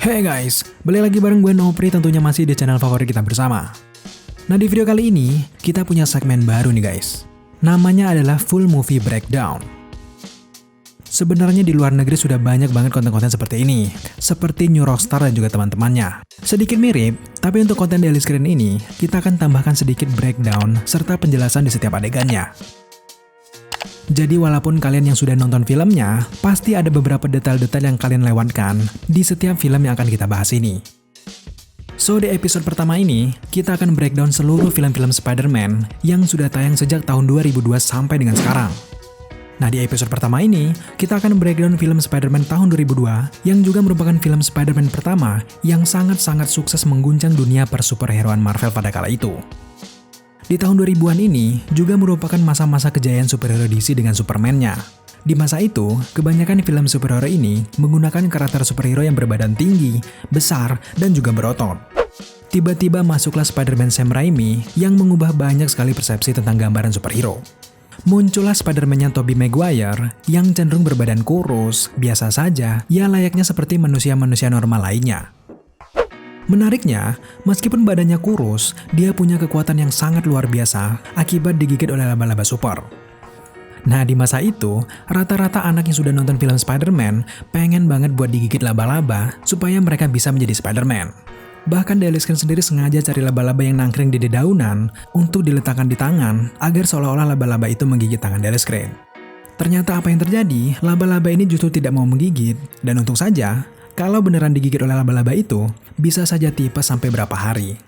Hey guys, balik lagi bareng gue Nopri, tentunya masih di channel favorit kita bersama. Nah, di video kali ini, kita punya segmen baru nih guys. Namanya adalah Full Movie Breakdown. Sebenarnya di luar negeri sudah banyak banget konten-konten seperti ini, seperti New Rockstar dan juga teman-temannya. Sedikit mirip, tapi untuk konten daily screen ini, kita akan tambahkan sedikit breakdown serta penjelasan di setiap adegannya. Jadi walaupun kalian yang sudah nonton filmnya, pasti ada beberapa detail-detail yang kalian lewatkan di setiap film yang akan kita bahas ini. So, di episode pertama ini, kita akan breakdown seluruh film-film Spider-Man yang sudah tayang sejak tahun 2002 sampai dengan sekarang. Nah, di episode pertama ini, kita akan breakdown film Spider-Man tahun 2002 yang juga merupakan film Spider-Man pertama yang sangat-sangat sukses mengguncang dunia persuperheroan Marvel pada kala itu. Di tahun 2000-an ini juga merupakan masa-masa kejayaan superhero DC dengan Superman-nya. Di masa itu, kebanyakan film superhero ini menggunakan karakter superhero yang berbadan tinggi, besar, dan juga berotot. Tiba-tiba masuklah Spider-Man Sam Raimi yang mengubah banyak sekali persepsi tentang gambaran superhero. Muncullah Spider-Man-nya Tobey Maguire yang cenderung berbadan kurus, biasa saja, ya layaknya seperti manusia-manusia normal lainnya. Menariknya, meskipun badannya kurus, dia punya kekuatan yang sangat luar biasa akibat digigit oleh laba-laba super. Nah, di masa itu, rata-rata anak yang sudah nonton film Spider-Man pengen banget buat digigit laba-laba supaya mereka bisa menjadi Spider-Man. Bahkan Daily Screen sendiri sengaja cari laba-laba yang nangkring di dedaunan untuk diletakkan di tangan agar seolah-olah laba-laba itu menggigit tangan Daily Screen. Ternyata apa yang terjadi, laba-laba ini justru tidak mau menggigit, dan untung saja, kalau beneran digigit oleh laba-laba itu, bisa saja tipes sampai berapa hari.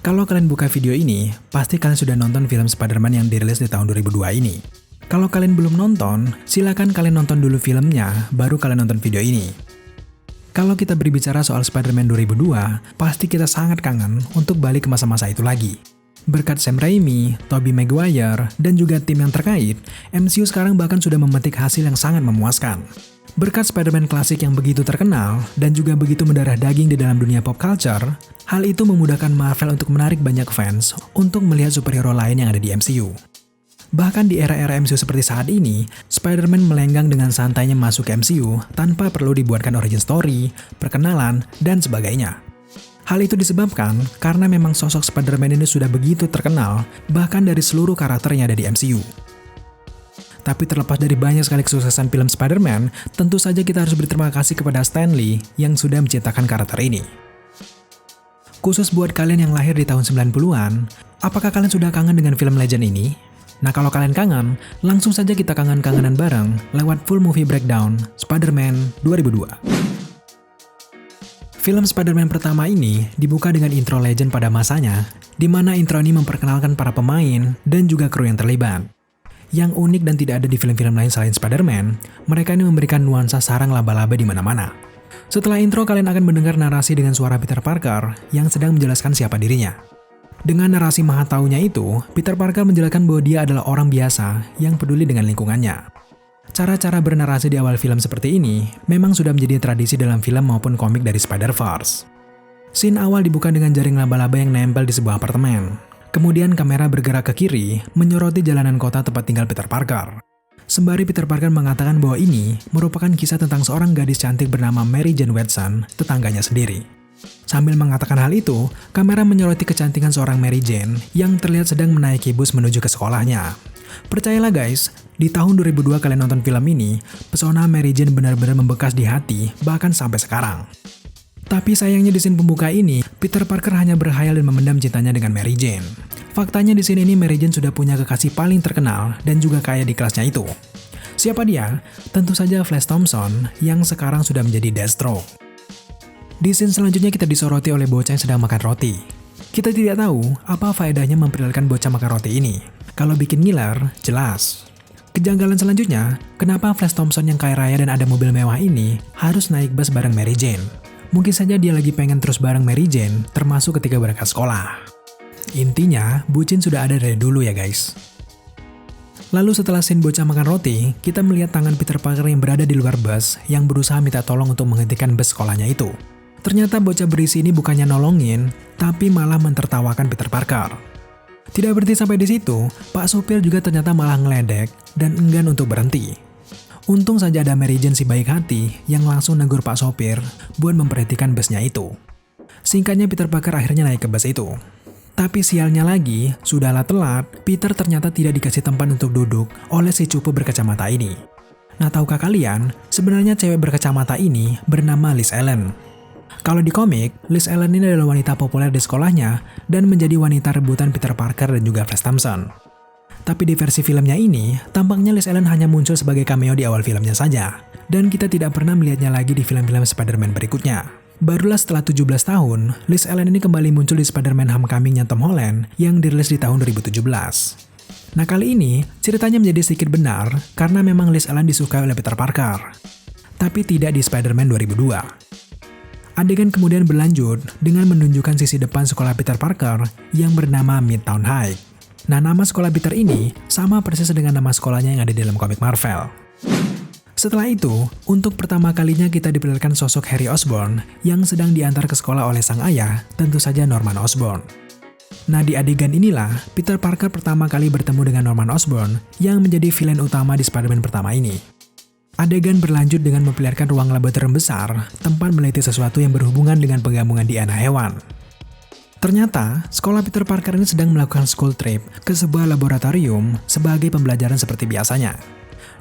Kalau kalian buka video ini, pasti kalian sudah nonton film Spider-Man yang dirilis di tahun 2002 ini. Kalau kalian belum nonton, silakan kalian nonton dulu filmnya, baru kalian nonton video ini. Kalau kita berbicara soal Spider-Man 2002, pasti kita sangat kangen untuk balik ke masa-masa itu lagi. Berkat Sam Raimi, Tobey Maguire, dan juga tim yang terkait, MCU sekarang bahkan sudah memetik hasil yang sangat memuaskan. Berkat Spider-Man klasik yang begitu terkenal dan juga begitu mendarah daging di dalam dunia pop culture, hal itu memudahkan Marvel untuk menarik banyak fans untuk melihat superhero lain yang ada di MCU. Bahkan di era-era MCU seperti saat ini, Spider-Man melenggang dengan santainya masuk ke MCU tanpa perlu dibuatkan origin story, perkenalan, dan sebagainya. Hal itu disebabkan karena memang sosok Spider-Man ini sudah begitu terkenal bahkan dari seluruh karakter yang ada di MCU. Tapi terlepas dari banyak sekali kesuksesan film Spider-Man, tentu saja kita harus berterima kasih kepada Stan Lee yang sudah menciptakan karakter ini. Khusus buat kalian yang lahir di tahun 90-an, apakah kalian sudah kangen dengan film legend ini? Nah, kalau kalian kangen, langsung saja kita kangen-kangenan bareng lewat Full Movie Breakdown Spider-Man 2002. Film Spider-Man pertama ini dibuka dengan intro legend pada masanya, di mana intro ini memperkenalkan para pemain dan juga kru yang terlibat. Yang unik dan tidak ada di film-film lain selain Spider-Man, mereka ini memberikan nuansa sarang laba-laba di mana-mana. Setelah intro, kalian akan mendengar narasi dengan suara Peter Parker yang sedang menjelaskan siapa dirinya. Dengan narasi maha taunya itu, Peter Parker menjelaskan bahwa dia adalah orang biasa yang peduli dengan lingkungannya. Cara-cara bernarasi di awal film seperti ini memang sudah menjadi tradisi dalam film maupun komik dari Spider-Verse. Scene awal dibuka dengan jaring laba-laba yang nempel di sebuah apartemen. Kemudian kamera bergerak ke kiri, menyoroti jalanan kota tempat tinggal Peter Parker. Sembari Peter Parker mengatakan bahwa ini merupakan kisah tentang seorang gadis cantik bernama Mary Jane Watson, tetangganya sendiri. Sambil mengatakan hal itu, kamera menyoroti kecantikan seorang Mary Jane yang terlihat sedang menaiki bus menuju ke sekolahnya. Percayalah guys, di tahun 2002 kalian nonton film ini, pesona Mary Jane benar-benar membekas di hati, bahkan sampai sekarang. Tapi sayangnya di scene pembuka ini, Peter Parker hanya berkhayal dan memendam cintanya dengan Mary Jane. Faktanya di scene ini Mary Jane sudah punya kekasih paling terkenal dan juga kaya di kelasnya itu. Siapa dia? Tentu saja Flash Thompson yang sekarang sudah menjadi Deathstroke. Di scene selanjutnya kita disoroti oleh bocah yang sedang makan roti. Kita tidak tahu apa faedahnya memperlihatkan bocah makan roti ini. Kalau bikin ngiler, jelas. Kejanggalan selanjutnya, kenapa Flash Thompson yang kaya raya dan ada mobil mewah ini harus naik bus bareng Mary Jane? Mungkin saja dia lagi pengen terus bareng Mary Jane, termasuk ketika berangkat sekolah. Intinya, bucin sudah ada dari dulu ya guys. Lalu setelah scene bocah makan roti, kita melihat tangan Peter Parker yang berada di luar bus yang berusaha minta tolong untuk menghentikan bus sekolahnya itu. Ternyata bocah berisi ini bukannya nolongin, tapi malah mentertawakan Peter Parker. Tidak berhenti sampai di situ, Pak Supir juga ternyata malah ngeledek dan enggan untuk berhenti. Untung saja ada Mary Jane si baik hati yang langsung negur Pak Sopir buat memperhatikan busnya itu. Singkatnya Peter Parker akhirnya naik ke bus itu. Tapi sialnya lagi, sudahlah telat, Peter ternyata tidak dikasih tempat untuk duduk oleh si cupu berkacamata ini. Nah, tahukah kalian, sebenarnya cewek berkacamata ini bernama Liz Allen. Kalau di komik, Liz Allen ini adalah wanita populer di sekolahnya dan menjadi wanita rebutan Peter Parker dan juga Flash Thompson. Tapi di versi filmnya ini, tampaknya Liz Allen hanya muncul sebagai cameo di awal filmnya saja, dan kita tidak pernah melihatnya lagi di film-film Spider-Man berikutnya. Barulah setelah 17 tahun, Liz Allen ini kembali muncul di Spider-Man Homecoming-nya Tom Holland yang dirilis di tahun 2017. Nah, kali ini ceritanya menjadi sedikit benar karena memang Liz Allen disukai oleh Peter Parker, tapi tidak di Spider-Man 2002. Adegan kemudian berlanjut dengan menunjukkan sisi depan sekolah Peter Parker yang bernama Midtown High. Nah, nama sekolah Peter ini sama persis dengan nama sekolahnya yang ada di dalam komik Marvel. Setelah itu, untuk pertama kalinya kita diperlihatkan sosok Harry Osborn yang sedang diantar ke sekolah oleh sang ayah, tentu saja Norman Osborn. Nah, di adegan inilah Peter Parker pertama kali bertemu dengan Norman Osborn yang menjadi villain utama di Spider-Man pertama ini. Adegan berlanjut dengan memperlihatkan ruang laboratorium besar, tempat meneliti sesuatu yang berhubungan dengan penggabungan DNA hewan. Ternyata, sekolah Peter Parker ini sedang melakukan school trip ke sebuah laboratorium sebagai pembelajaran seperti biasanya.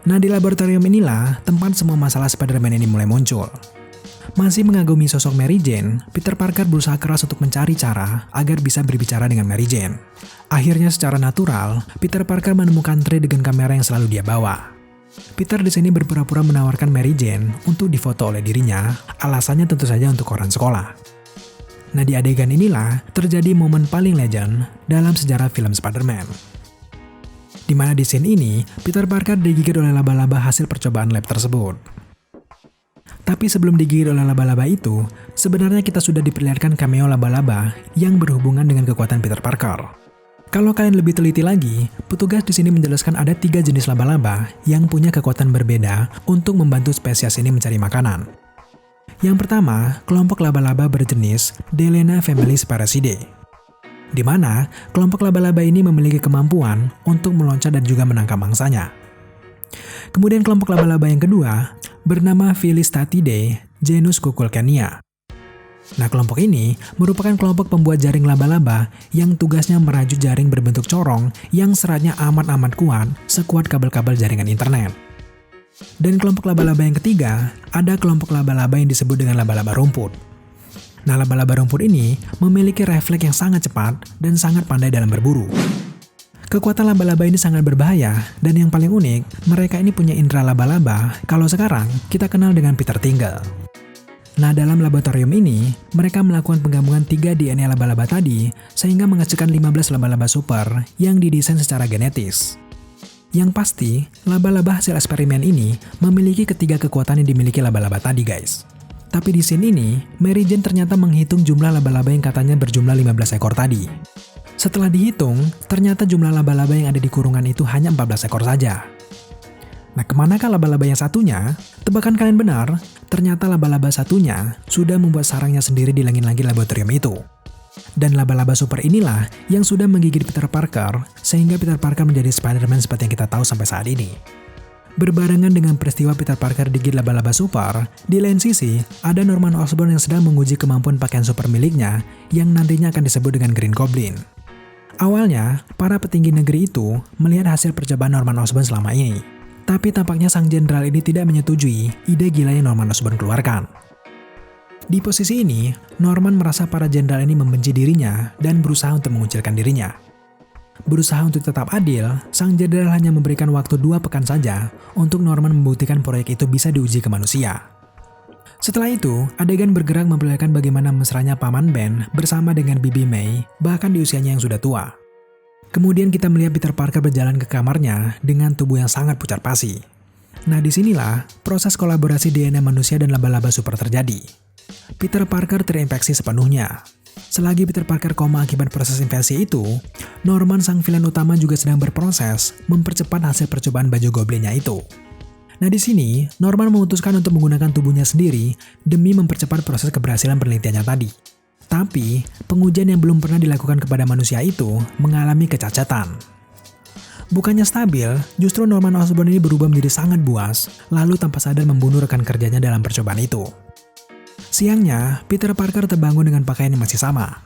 Nah, di laboratorium inilah tempat semua masalah Spider-Man ini mulai muncul. Masih mengagumi sosok Mary Jane, Peter Parker berusaha keras untuk mencari cara agar bisa berbicara dengan Mary Jane. Akhirnya secara natural, Peter Parker menemukan tray dengan kamera yang selalu dia bawa. Peter di sini berpura-pura menawarkan Mary Jane untuk difoto oleh dirinya, alasannya tentu saja untuk koran sekolah. Nah, di adegan inilah terjadi momen paling legend dalam sejarah film Spider-Man. Di mana di scene ini, Peter Parker digigit oleh laba-laba hasil percobaan lab tersebut. Tapi sebelum digigit oleh laba-laba itu, sebenarnya kita sudah diperlihatkan cameo laba-laba yang berhubungan dengan kekuatan Peter Parker. Kalau kalian lebih teliti lagi, petugas di sini menjelaskan ada 3 jenis laba-laba yang punya kekuatan berbeda untuk membantu spesies ini mencari makanan. Yang pertama, kelompok laba-laba berjenis Delena Families Parasidae, di mana kelompok laba-laba ini memiliki kemampuan untuk meloncat dan juga menangkap mangsanya. Kemudian kelompok laba-laba yang kedua bernama Filistatidae genus Cuculcania. Nah, kelompok ini merupakan kelompok pembuat jaring laba-laba yang tugasnya merajut jaring berbentuk corong yang seratnya amat-amat kuat sekuat kabel-kabel jaringan internet. Dan kelompok laba-laba yang ketiga, ada kelompok laba-laba yang disebut dengan laba-laba rumput. Nah, laba-laba rumput ini memiliki refleks yang sangat cepat dan sangat pandai dalam berburu. Kekuatan laba-laba ini sangat berbahaya, dan yang paling unik, mereka ini punya indera laba-laba kalau sekarang kita kenal dengan Peter Tingle. Nah, dalam laboratorium ini, mereka melakukan penggabungan 3 DNA laba-laba tadi sehingga menghasilkan 15 laba-laba super yang didesain secara genetis. Yang pasti, laba-laba hasil eksperimen ini memiliki ketiga kekuatan yang dimiliki laba-laba tadi, guys. Tapi di scene ini, Mary Jane ternyata menghitung jumlah laba-laba yang katanya berjumlah 15 ekor tadi. Setelah dihitung, ternyata jumlah laba-laba yang ada di kurungan itu hanya 14 ekor saja. Nah, kemanakah laba-laba yang satunya? Tebakan kalian benar, ternyata laba-laba satunya sudah membuat sarangnya sendiri di langit-langit laboratorium itu. Dan laba-laba super inilah yang sudah menggigit Peter Parker, sehingga Peter Parker menjadi Spider-Man seperti yang kita tahu sampai saat ini. Berbarengan dengan peristiwa Peter Parker digigit laba-laba super, di lain sisi, ada Norman Osborn yang sedang menguji kemampuan pakaian super miliknya yang nantinya akan disebut dengan Green Goblin. Awalnya, para petinggi negeri itu melihat hasil percobaan Norman Osborn selama ini. Tapi tampaknya sang jenderal ini tidak menyetujui ide gila yang Norman Osborn keluarkan. Di posisi ini, Norman merasa para jenderal ini membenci dirinya dan berusaha untuk mengucilkan dirinya. Berusaha untuk tetap adil, sang jenderal hanya memberikan waktu 2 pekan saja untuk Norman membuktikan proyek itu bisa diuji ke manusia. Setelah itu, adegan bergerak memperlihatkan bagaimana mesranya Paman Ben bersama dengan Bibi May, bahkan di usianya yang sudah tua. Kemudian kita melihat Peter Parker berjalan ke kamarnya dengan tubuh yang sangat pucat pasi. Nah, disinilah proses kolaborasi DNA manusia dan laba-laba super terjadi. Peter Parker terinfeksi sepenuhnya. Selagi Peter Parker koma akibat proses infeksi itu, Norman sang villain utama juga sedang berproses mempercepat hasil percobaan baju goblinnya itu. Nah, di sini Norman memutuskan untuk menggunakan tubuhnya sendiri demi mempercepat proses keberhasilan penelitiannya tadi. Tapi, pengujian yang belum pernah dilakukan kepada manusia itu mengalami kecacatan. Bukannya stabil, justru Norman Osborn ini berubah menjadi sangat buas, lalu tanpa sadar membunuh rekan kerjanya dalam percobaan itu. Siangnya, Peter Parker terbangun dengan pakaian yang masih sama.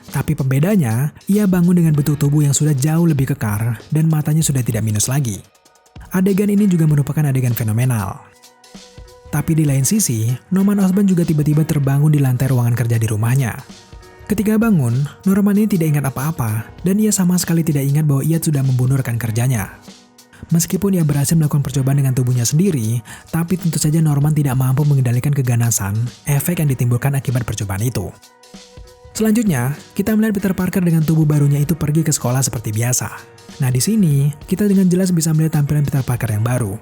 Tapi pembedanya, ia bangun dengan bentuk tubuh yang sudah jauh lebih kekar dan matanya sudah tidak minus lagi. Adegan ini juga merupakan adegan fenomenal. Tapi di lain sisi, Norman Osborn juga tiba-tiba terbangun di lantai ruangan kerja di rumahnya. Ketika bangun, Norman ini tidak ingat apa-apa, dan ia sama sekali tidak ingat bahwa ia sudah membunuh rekan kerjanya. Meskipun ia berhasil melakukan percobaan dengan tubuhnya sendiri, tapi tentu saja Norman tidak mampu mengendalikan keganasan, efek yang ditimbulkan akibat percobaan itu. Selanjutnya, kita melihat Peter Parker dengan tubuh barunya itu pergi ke sekolah seperti biasa. Nah di sini, kita dengan jelas bisa melihat tampilan Peter Parker yang baru.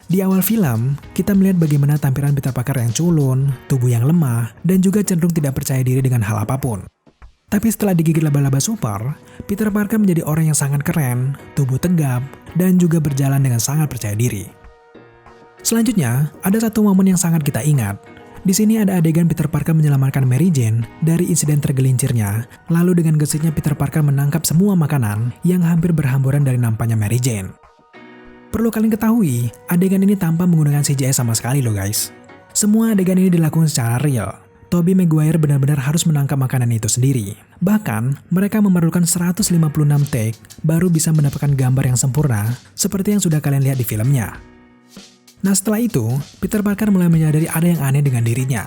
Di awal film, kita melihat bagaimana tampilan Peter Parker yang culun, tubuh yang lemah, dan juga cenderung tidak percaya diri dengan hal apapun. Tapi setelah digigit laba-laba super, Peter Parker menjadi orang yang sangat keren, tubuh tegap, dan juga berjalan dengan sangat percaya diri. Selanjutnya, ada satu momen yang sangat kita ingat. Di sini ada adegan Peter Parker menyelamatkan Mary Jane dari insiden tergelincirnya, lalu dengan gesitnya Peter Parker menangkap semua makanan yang hampir berhamburan dari nampaknya Mary Jane. Perlu kalian ketahui, adegan ini tanpa menggunakan CGI sama sekali loh guys. Semua adegan ini dilakukan secara real. Tobey Maguire benar-benar harus menangkap makanan itu sendiri. Bahkan, mereka memerlukan 156 take baru bisa mendapatkan gambar yang sempurna seperti yang sudah kalian lihat di filmnya. Nah setelah itu, Peter Parker mulai menyadari ada yang aneh dengan dirinya.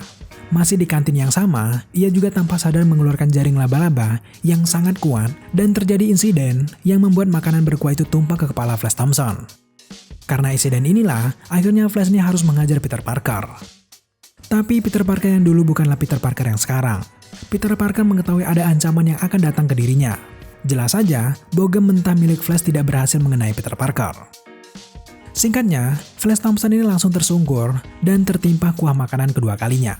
Masih di kantin yang sama, ia juga tanpa sadar mengeluarkan jaring laba-laba yang sangat kuat dan terjadi insiden yang membuat makanan berkuah itu tumpah ke kepala Flash Thompson. Karena insiden inilah, akhirnya Flash ini harus mengajar Peter Parker. Tapi Peter Parker yang dulu bukanlah Peter Parker yang sekarang. Peter Parker mengetahui ada ancaman yang akan datang ke dirinya. Jelas saja, bogem mentah milik Flash tidak berhasil mengenai Peter Parker. Singkatnya, Flash Thompson ini langsung tersungkur dan tertimpa kuah makanan kedua kalinya.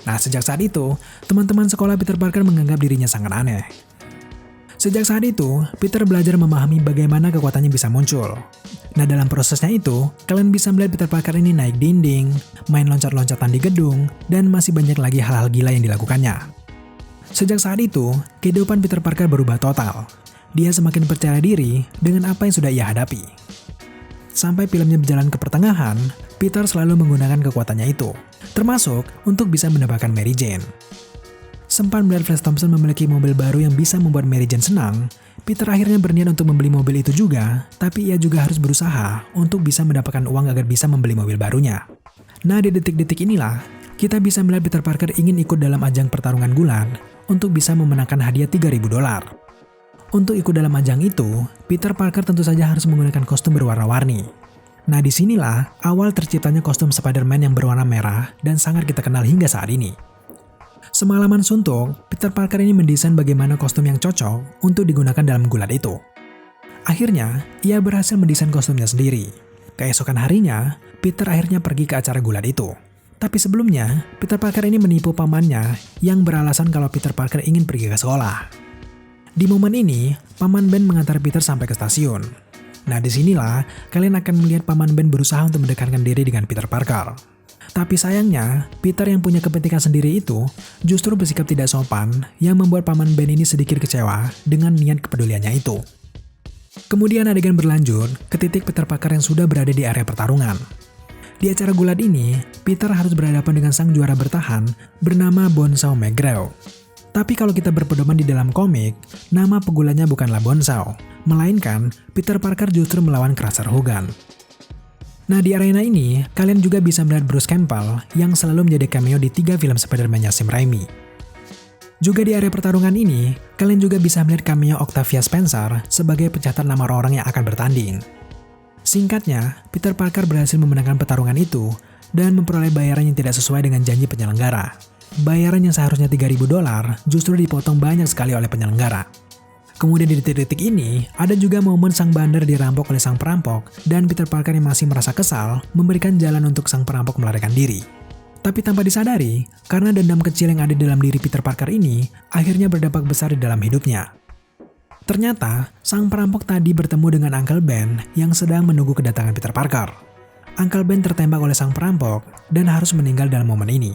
Nah, sejak saat itu, teman-teman sekolah Peter Parker menganggap dirinya sangat aneh. Sejak saat itu, Peter belajar memahami bagaimana kekuatannya bisa muncul. Nah, dalam prosesnya itu, kalian bisa melihat Peter Parker ini naik dinding, main loncat-loncatan di gedung, dan masih banyak lagi hal-hal gila yang dilakukannya. Sejak saat itu, kehidupan Peter Parker berubah total. Dia semakin percaya diri dengan apa yang sudah ia hadapi. Sampai filmnya berjalan ke pertengahan, Peter selalu menggunakan kekuatannya itu, termasuk untuk bisa mendapatkan Mary Jane. Sempat melihat Flash Thompson memiliki mobil baru yang bisa membuat Mary Jane senang, Peter akhirnya berniat untuk membeli mobil itu juga, tapi ia juga harus berusaha untuk bisa mendapatkan uang agar bisa membeli mobil barunya. Nah, di detik-detik inilah, kita bisa melihat Peter Parker ingin ikut dalam ajang pertarungan gulat untuk bisa memenangkan hadiah $3.000. Untuk ikut dalam ajang itu, Peter Parker tentu saja harus menggunakan kostum berwarna-warni. Nah, disinilah awal terciptanya kostum Spider-Man yang berwarna merah dan sangat kita kenal hingga saat ini. Semalaman suntuk, Peter Parker ini mendesain bagaimana kostum yang cocok untuk digunakan dalam gulat itu. Akhirnya, ia berhasil mendesain kostumnya sendiri. Keesokan harinya, Peter akhirnya pergi ke acara gulat itu. Tapi sebelumnya, Peter Parker ini menipu pamannya yang beralasan kalau Peter Parker ingin pergi ke sekolah. Di momen ini, paman Ben mengantar Peter sampai ke stasiun. Nah, disinilah kalian akan melihat paman Ben berusaha untuk mendekatkan diri dengan Peter Parker. Tapi sayangnya, Peter yang punya kepentingan sendiri itu justru bersikap tidak sopan yang membuat paman Ben ini sedikit kecewa dengan niat kepeduliannya itu. Kemudian adegan berlanjut ke titik Peter Parker yang sudah berada di area pertarungan. Di acara gulat ini, Peter harus berhadapan dengan sang juara bertahan bernama Bonesaw McGraw. Tapi kalau kita berpedoman di dalam komik, nama pegulatnya bukanlah Bonesaw, melainkan Peter Parker justru melawan Crusher Hogan. Nah, di arena ini, kalian juga bisa melihat Bruce Campbell yang selalu menjadi cameo di 3 film Spider-Man-nya Sam Raimi. Juga di area pertarungan ini, kalian juga bisa melihat cameo Octavia Spencer sebagai pencatat nama orang yang akan bertanding. Singkatnya, Peter Parker berhasil memenangkan pertarungan itu dan memperoleh bayaran yang tidak sesuai dengan janji penyelenggara. Bayaran yang seharusnya $3.000 justru dipotong banyak sekali oleh penyelenggara. Kemudian di detik-detik ini, ada juga momen sang bandar dirampok oleh sang perampok dan Peter Parker yang masih merasa kesal memberikan jalan untuk sang perampok melarikan diri. Tapi tanpa disadari, karena dendam kecil yang ada di dalam diri Peter Parker ini akhirnya berdampak besar di dalam hidupnya. Ternyata, sang perampok tadi bertemu dengan Uncle Ben yang sedang menunggu kedatangan Peter Parker. Uncle Ben tertembak oleh sang perampok dan harus meninggal dalam momen ini.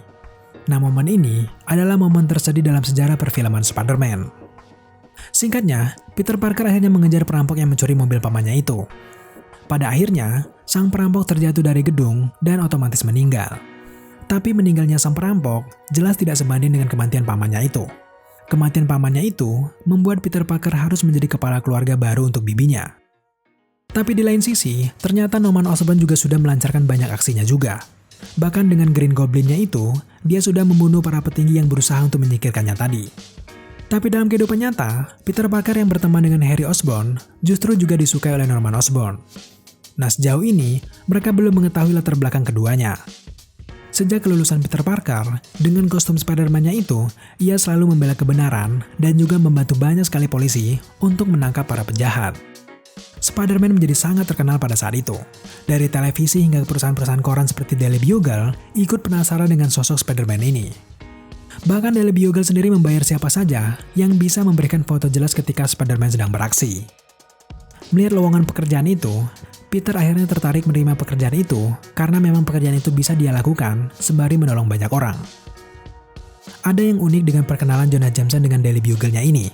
Nah, momen ini adalah momen tersedih dalam sejarah perfilman Spider-Man. Singkatnya, Peter Parker akhirnya mengejar perampok yang mencuri mobil pamannya itu. Pada akhirnya, sang perampok terjatuh dari gedung dan otomatis meninggal. Tapi meninggalnya sang perampok jelas tidak sebanding dengan kematian pamannya itu. Kematian pamannya itu membuat Peter Parker harus menjadi kepala keluarga baru untuk bibinya. Tapi di lain sisi, ternyata Norman Osborn juga sudah melancarkan banyak aksinya juga. Bahkan dengan Green Goblin-nya itu, dia sudah membunuh para petinggi yang berusaha untuk menyingkirkannya tadi. Tapi dalam kehidupan nyata, Peter Parker yang berteman dengan Harry Osborn justru juga disukai oleh Norman Osborn. Nah, sejauh ini, mereka belum mengetahui latar belakang keduanya. Sejak kelulusan Peter Parker, dengan kostum Spider-Man-nya itu, ia selalu membela kebenaran dan juga membantu banyak sekali polisi untuk menangkap para penjahat. Spider-Man menjadi sangat terkenal pada saat itu. Dari televisi hingga perusahaan-perusahaan koran seperti Daily Bugle ikut penasaran dengan sosok Spider-Man ini. Bahkan Daily Bugle sendiri membayar siapa saja yang bisa memberikan foto jelas ketika Spider-Man sedang beraksi. Melihat lowongan pekerjaan itu, Peter akhirnya tertarik menerima pekerjaan itu karena memang pekerjaan itu bisa dia lakukan sembari menolong banyak orang. Ada yang unik dengan perkenalan Jonah Jameson dengan Daily Bugle-nya ini.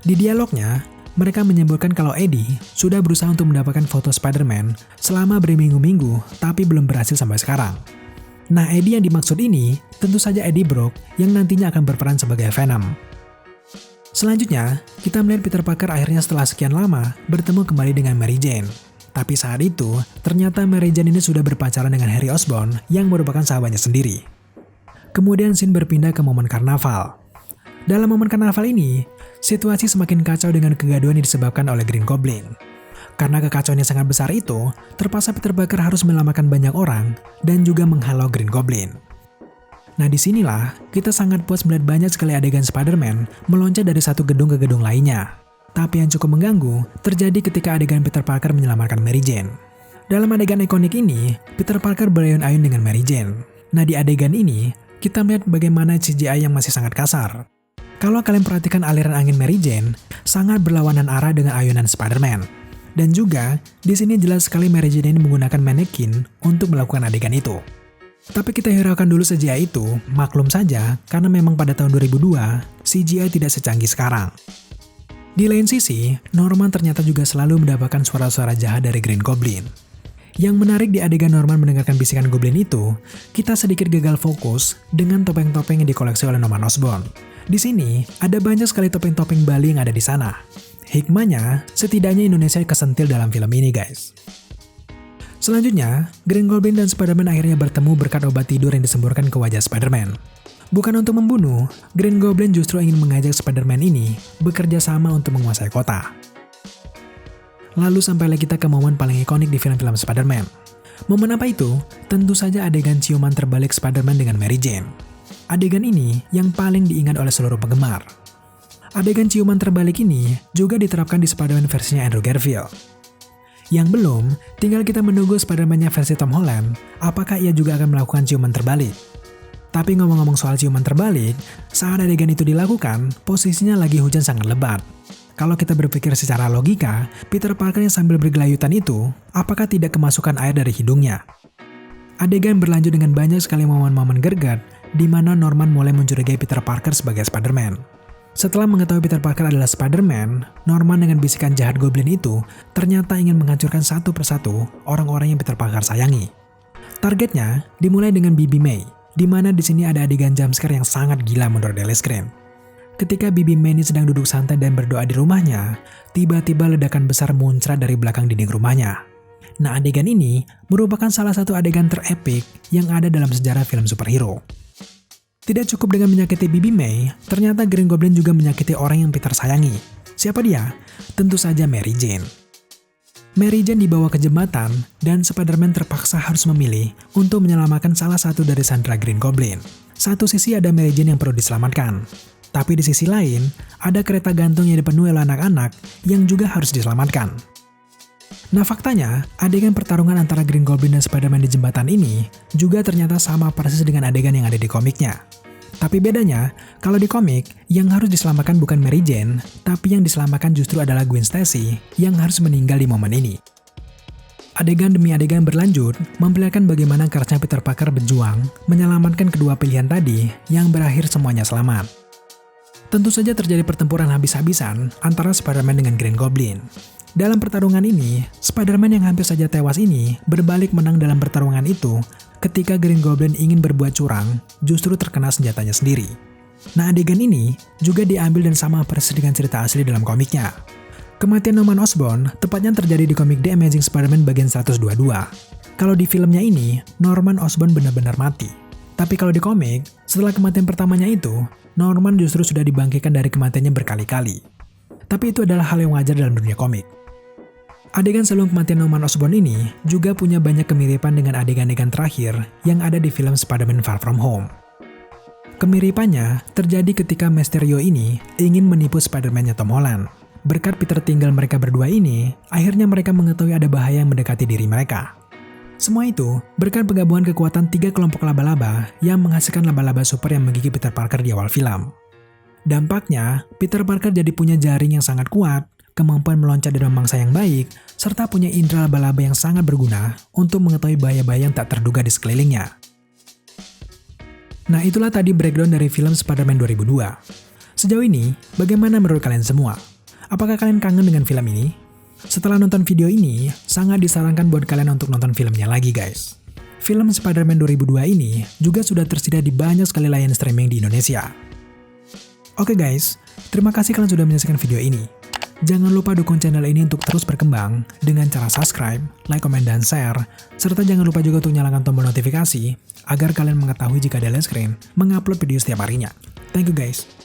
Di dialognya, mereka menyebutkan kalau Eddie sudah berusaha untuk mendapatkan foto Spider-Man selama berminggu-minggu tapi belum berhasil sampai sekarang. Nah, Eddie yang dimaksud ini tentu saja Eddie Brock yang nantinya akan berperan sebagai Venom. Selanjutnya, kita melihat Peter Parker akhirnya setelah sekian lama bertemu kembali dengan Mary Jane. Tapi saat itu, ternyata Mary Jane ini sudah berpacaran dengan Harry Osborn yang merupakan sahabatnya sendiri. Kemudian scene berpindah ke momen karnaval. Dalam momen karnaval ini, situasi semakin kacau dengan kegaduhan yang disebabkan oleh Green Goblin. Karena kekacauan yang sangat besar itu, terpaksa Peter Parker harus menyelamatkan banyak orang dan juga menghalau Green Goblin. Nah, disinilah kita sangat puas melihat banyak sekali adegan Spider-Man meloncat dari satu gedung ke gedung lainnya. Tapi yang cukup mengganggu terjadi ketika adegan Peter Parker menyelamatkan Mary Jane. Dalam adegan ikonik ini, Peter Parker berayun-ayun dengan Mary Jane. Nah, di adegan ini, kita melihat bagaimana CGI yang masih sangat kasar. Kalau kalian perhatikan aliran angin Mary Jane, sangat berlawanan arah dengan ayunan Spider-Man. Dan juga, di sini jelas sekali Mary Jane ini menggunakan manekin untuk melakukan adegan itu. Tapi kita hiraukan dulu CGI itu, maklum saja, karena memang pada tahun 2002, CGI tidak secanggih sekarang. Di lain sisi, Norman ternyata juga selalu mendapatkan suara-suara jahat dari Green Goblin. Yang menarik di adegan Norman mendengarkan bisikan Goblin itu, kita sedikit gagal fokus dengan topeng-topeng yang dikoleksi oleh Norman Osborn. Di sini, ada banyak sekali topeng-topeng Bali yang ada di sana. Hikmahnya, setidaknya Indonesia kesentil dalam film ini, guys. Selanjutnya, Green Goblin dan Spider-Man akhirnya bertemu berkat obat tidur yang disemburkan ke wajah Spider-Man. Bukan untuk membunuh, Green Goblin justru ingin mengajak Spider-Man ini bekerja sama untuk menguasai kota. Lalu sampailah kita ke momen paling ikonik di film-film Spider-Man. Momen apa itu? Tentu saja adegan ciuman terbalik Spider-Man dengan Mary Jane. Adegan ini yang paling diingat oleh seluruh penggemar. Adegan ciuman terbalik ini juga diterapkan di Spider-Man versinya Andrew Garfield. Yang belum, tinggal kita menunggu Spider-Man-nya versi Tom Holland, apakah ia juga akan melakukan ciuman terbalik. Tapi ngomong-ngomong soal ciuman terbalik, saat adegan itu dilakukan, posisinya lagi hujan sangat lebat. Kalau kita berpikir secara logika, Peter Parker yang sambil bergelayutan itu, apakah tidak kemasukan air dari hidungnya? Adegan berlanjut dengan banyak sekali momen-momen gerget, di mana Norman mulai mencurigai Peter Parker sebagai Spider-Man. Setelah mengetahui Peter Parker adalah Spider-Man, Norman dengan bisikan jahat Goblin itu ternyata ingin menghancurkan satu persatu orang-orang yang Peter Parker sayangi. Targetnya dimulai dengan Bibi May, di mana di sini ada adegan jumpscare yang sangat gila menurut Daily Screen. Ketika Bibi May ini sedang duduk santai dan berdoa di rumahnya, tiba-tiba ledakan besar muncrat dari belakang dinding rumahnya. Nah, adegan ini merupakan salah satu adegan terepik yang ada dalam sejarah film superhero. Tidak cukup dengan menyakiti Bibi May, ternyata Green Goblin juga menyakiti orang yang Peter sayangi. Siapa dia? Tentu saja Mary Jane. Mary Jane dibawa ke jembatan, dan Spider-Man terpaksa harus memilih untuk menyelamatkan salah satu dari sandera Green Goblin. Satu sisi ada Mary Jane yang perlu diselamatkan, tapi di sisi lain, ada kereta gantung yang dipenuhi oleh anak-anak yang juga harus diselamatkan. Nah, faktanya, adegan pertarungan antara Green Goblin dan Spider-Man di jembatan ini juga ternyata sama persis dengan adegan yang ada di komiknya. Tapi bedanya, kalau di komik, yang harus diselamatkan bukan Mary Jane, tapi yang diselamatkan justru adalah Gwen Stacy yang harus meninggal di momen ini. Adegan demi adegan berlanjut, memperlihatkan bagaimana kerasnya Peter Parker berjuang menyelamatkan kedua pilihan tadi yang berakhir semuanya selamat. Tentu saja terjadi pertempuran habis-habisan antara Spider-Man dengan Green Goblin. Dalam pertarungan ini, Spider-Man yang hampir saja tewas ini berbalik menang dalam pertarungan itu ketika Green Goblin ingin berbuat curang, justru terkena senjatanya sendiri. Nah, adegan ini juga diambil dan sama persis dengan cerita asli dalam komiknya. Kematian Norman Osborn tepatnya terjadi di komik The Amazing Spider-Man bagian 122. Kalau di filmnya ini, Norman Osborn benar-benar mati. Tapi kalau di komik, setelah kematian pertamanya itu, Norman justru sudah dibangkitkan dari kematiannya berkali-kali. Tapi itu adalah hal yang wajar dalam dunia komik. Adegan sebelum kematian Norman Osborn ini juga punya banyak kemiripan dengan adegan-adegan terakhir yang ada di film Spider-Man Far From Home. Kemiripannya terjadi ketika Mysterio ini ingin menipu Spider-Man-nya Tom Holland. Berkat Peter tinggal mereka berdua ini, akhirnya mereka mengetahui ada bahaya yang mendekati diri mereka. Semua itu berkat penggabungan kekuatan 3 kelompok laba-laba yang menghasilkan laba-laba super yang menggigit Peter Parker di awal film. Dampaknya, Peter Parker jadi punya jaring yang sangat kuat, kemampuan meloncat dari mangsa yang baik, serta punya indera laba-laba yang sangat berguna untuk mengetahui bahaya-bahaya yang tak terduga di sekelilingnya. Nah, itulah tadi breakdown dari film Spider-Man 2002. Sejauh ini, bagaimana menurut kalian semua? Apakah kalian kangen dengan film ini? Setelah nonton video ini, sangat disarankan buat kalian untuk nonton filmnya lagi guys. Film Spider-Man 2002 ini juga sudah tersedia di banyak sekali layanan streaming di Indonesia. Oke guys, terima kasih kalian sudah menyaksikan video ini. Jangan lupa dukung channel ini untuk terus berkembang dengan cara subscribe, like, komen, dan share, serta jangan lupa juga untuk nyalakan tombol notifikasi agar kalian mengetahui jika Daily Screen mengupload video setiap harinya. Thank you guys.